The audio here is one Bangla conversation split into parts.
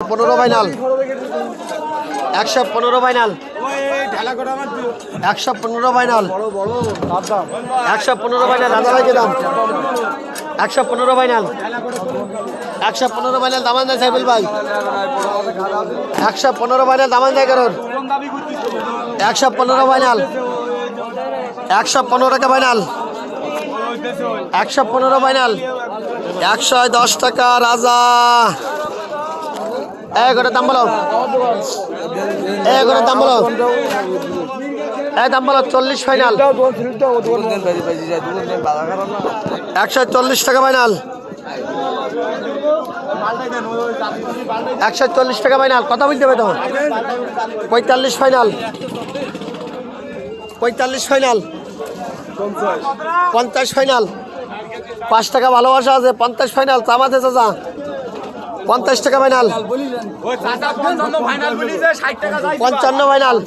115 ফাইনাল 115 ফাইনাল 115 ফাইনাল 115 ফাইনাল দাদা ভাই দাম 115 ফাইনাল 115 ফাইনাল দামান দেয় সাইফুল ভাই 115 ফাইনাল দামান দেয় কারণ 115 ফাইনাল 115 টাকা ফাইনাল 115 ফাইনাল 110 টাকা রাজা এগারো দাম বলো এগারো দাম বলো দাম বলো 40 ফাইনাল 140 টাকা ফাইনাল 140 টাকা ফাইনাল কথা বলতে হবে তো 45 ফাইনাল 45 ফাইনাল 50 ফাইনাল 5 টাকা ভালোবাসা আছে 50 ফাইনাল চামাতে চাচা 50 টাকা ফাইনাল 55 ফাইনাল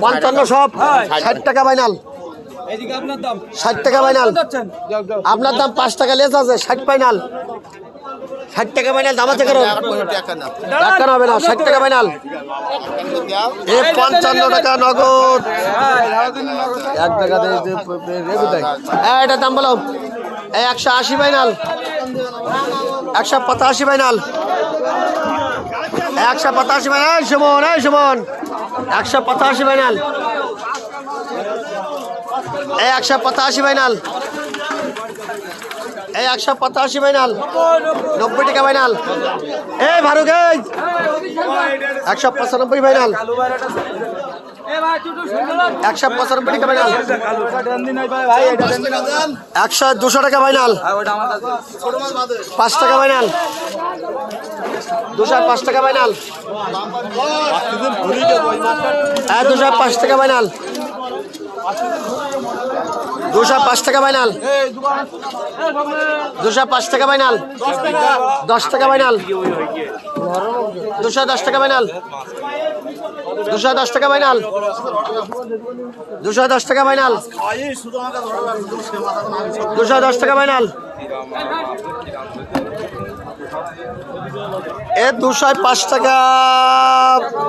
55 সব 60 টাকা ফাইনাল 60 টাকা ফাইনাল আপনার দাম 5 টাকা লেস আছে 60 ফাইনাল 60 টাকা ফাইনাল দাম আছে করো টাকা হবে না 60 টাকা ফাইনাল 55 টাকা নগদ 1 টাকা এটা দাম বলো 180 final 185 final 185 final Suman Suman 185 final 185 final 185 final 90 টাকা ফাইনাল ফারুক 195 ফাইনাল 195 টাকা ফাইনাল 200 টাকা ফাইনাল 5 টাকা ফাইনাল 205 টাকা ফাইনাল 205 টাকা ফাইনাল 205 টাকা ফাইনাল 205 টাকা ফাইনাল 10 টাকা ফাইনাল 210 টাকা ফাইনাল 210 টাকা ফাইনাল 210 টাকা ফাইনাল 210 টাকা ফাইনাল 205 টাকা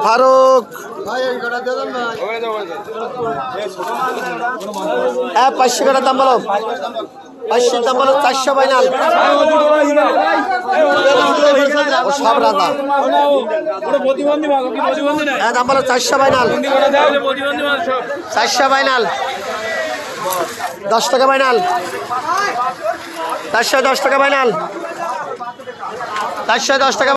ফারুক 500 টাকা দাম বলো 500 দাম বলো 400 ফাইনাল সব রাজা দাম বলো 400 ফাইনাল 400 ফাইনাল 10 টাকা ফাইনাল 410 টাকা ফাইনাল 410 টাকা